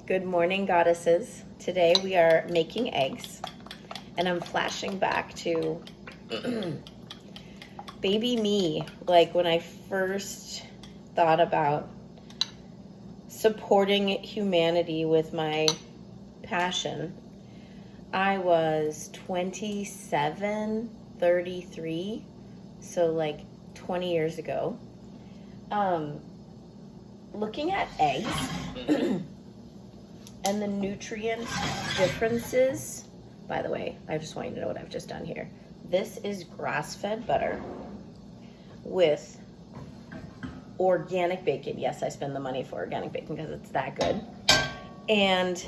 Good morning, goddesses. Today we are making eggs, and I'm flashing back to baby me, like when I first thought about supporting humanity with my passion. I was 27, 33, so like 20 years ago, looking at eggs and the nutrient differences. By the way, I just want you to know what I've just done here. This is grass-fed butter with organic bacon. Yes, I spend the money for organic bacon because it's that good. And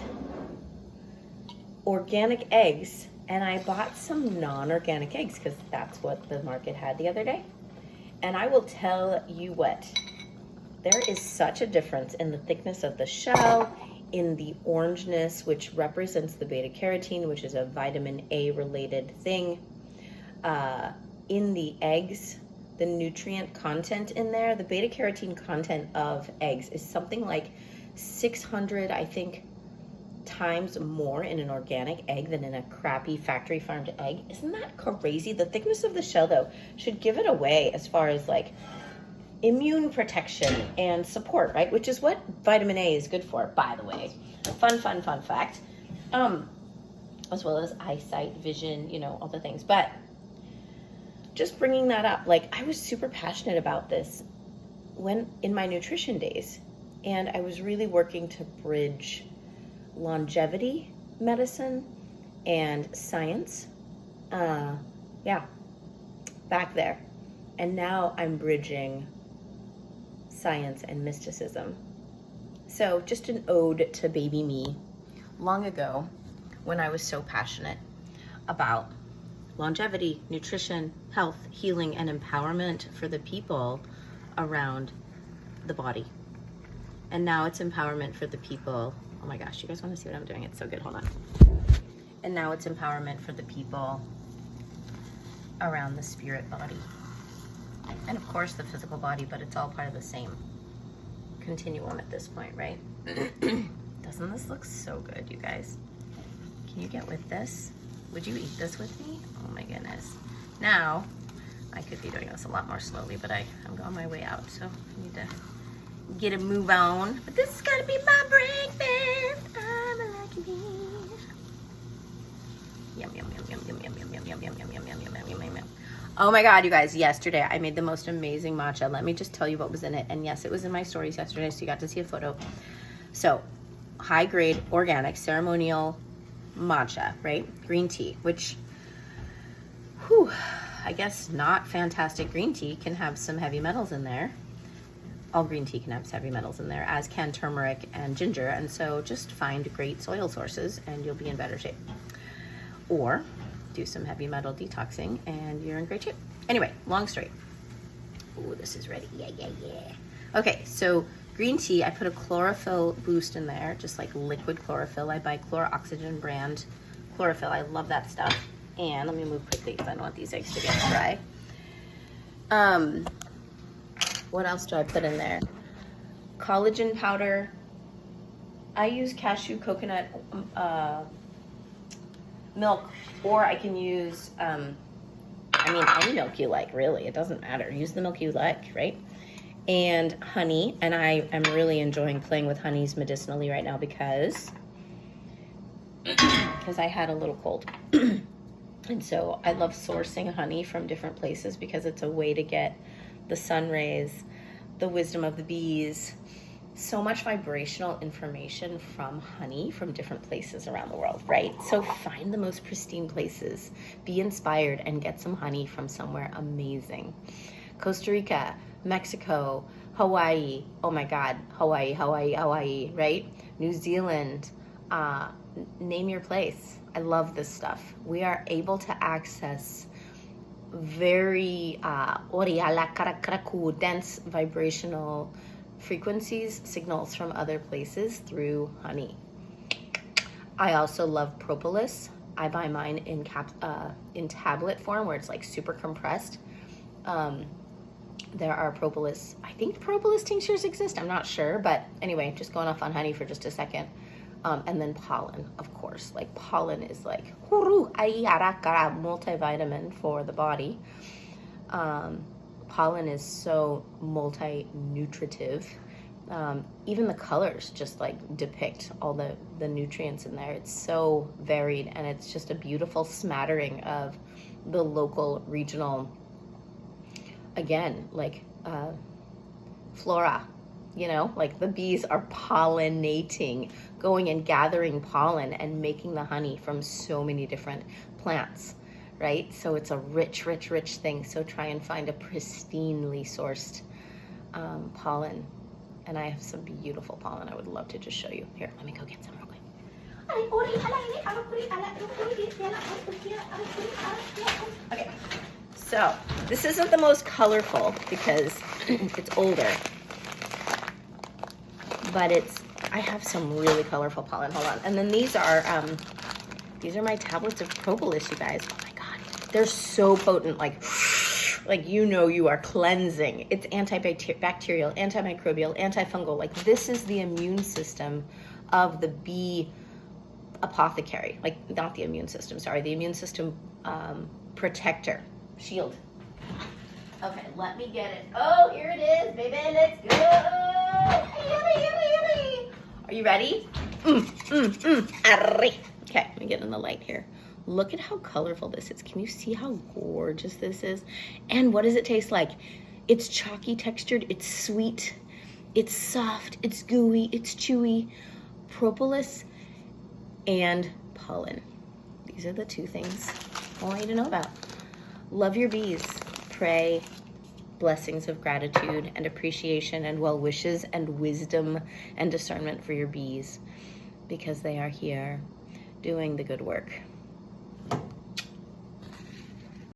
organic eggs, and I bought some non-organic eggs because that's what the market had the other day. And I will tell you what, there is such a difference in the thickness of the shell, in the orangeness, which represents the beta carotene, which is a vitamin A related thing. In the eggs, the nutrient content in there, the beta carotene content of eggs is something like 600, I think, times more in an organic egg than in a crappy factory farmed egg. Isn't that crazy? The thickness of the shell, though, should give it away as far as like immune protection and support, right? Which is what vitamin A is good for, by the way. Fun fact. As well as eyesight, vision, you know, all the things. But just bringing that up, like I was super passionate about this when in my nutrition days, and I was really working to bridge longevity medicine and science. Back there. And now I'm bridging science and mysticism. So just an ode to baby me long ago when I was so passionate about longevity, nutrition, health, healing, and empowerment for the people around the body. And now it's empowerment for the people. Oh my gosh, you guys want to see what I'm doing? It's so good. Hold on. And now it's empowerment for the people around the spirit body. And of course the physical body, but it's all part of the same continuum at this point, right? Doesn't this look so good, you guys? Can you get with this? Would you eat this with me? Oh my goodness. Now, I could be doing this a lot more slowly, but I'm on my way out, so I need to get a move on. But this is gonna be my breakfast. I'm a lucky bee. Yum, yum, yum, yum, yum, yum, yum, yum, yum, yum, yum, yum, yum, yum, yum, yum, yum. Oh my God, you guys, yesterday I made the most amazing matcha. Let me just tell you what was in it. And yes, it was in my stories yesterday, so you got to see a photo. So, high grade, organic, ceremonial matcha, right? Green tea, which, I guess not fantastic green tea can have some heavy metals in there. All green tea can have heavy metals in there, as can turmeric and ginger. And so just find great soil sources and you'll be in better shape. Or do some heavy metal detoxing and you're in great shape. Anyway, long story. Oh, this is ready. Yeah. Okay, so green tea, I put a chlorophyll boost in there, just like liquid chlorophyll. I buy ChlorOxygen brand chlorophyll. I love that stuff. And let me move quickly because I don't want these eggs to get dry. What else do I put in there? Collagen powder. I use cashew coconut milk, or I can use, any milk you like, really. It doesn't matter. Use the milk you like, right? And honey, and I am really enjoying playing with honeys medicinally right now because I had a little cold. And so I love sourcing honey from different places because it's a way to get the sun rays, the wisdom of the bees, so much vibrational information from honey from different places around the world, right? So find the most pristine places, be inspired, and get some honey from somewhere amazing. Costa Rica, Mexico, Hawaii, oh my God, Hawaii, right? New Zealand, name your place. I love this stuff. We are able to access very dense vibrational frequencies, signals from other places through honey. I also love propolis. I buy mine in tablet form where it's like super compressed. There are propolis. I think propolis tinctures exist. I'm not sure, but anyway, just going off on honey for just a second. And then pollen, of course. Like pollen is like multivitamin for the body. Pollen is so multi-nutritive. Even the colors just like depict all the nutrients in there. It's so varied, and it's just a beautiful smattering of the local, regional, again, like flora, you know, like the bees are pollinating, going and gathering pollen and making the honey from so many different plants, right? So it's a rich, rich, rich thing. So try and find a pristinely sourced pollen. And I have some beautiful pollen I would love to just show you. Here, let me go get some real quick. Okay, so this isn't the most colorful because it's older, but I have some really colorful pollen. Hold on. And then these are my tablets of propolis, you guys. Oh my God, they're so potent. Like you know, you are cleansing. It's antibacterial, antimicrobial, antifungal. Like this is the immune system of the bee apothecary. Like not the immune system, sorry, the immune system protector, shield. Okay, let me get it. Oh, here it is, baby. Let's go. Are you ready? Okay, let me get in the light here. Look at how colorful this is. Can you see how gorgeous this is? And what does it taste like? It's chalky textured, it's sweet, it's soft, it's gooey, it's chewy. Propolis and pollen. These are the two things I want you to know about. Love your bees. Pray blessings of gratitude and appreciation and well wishes and wisdom and discernment for your bees, because they are here doing the good work.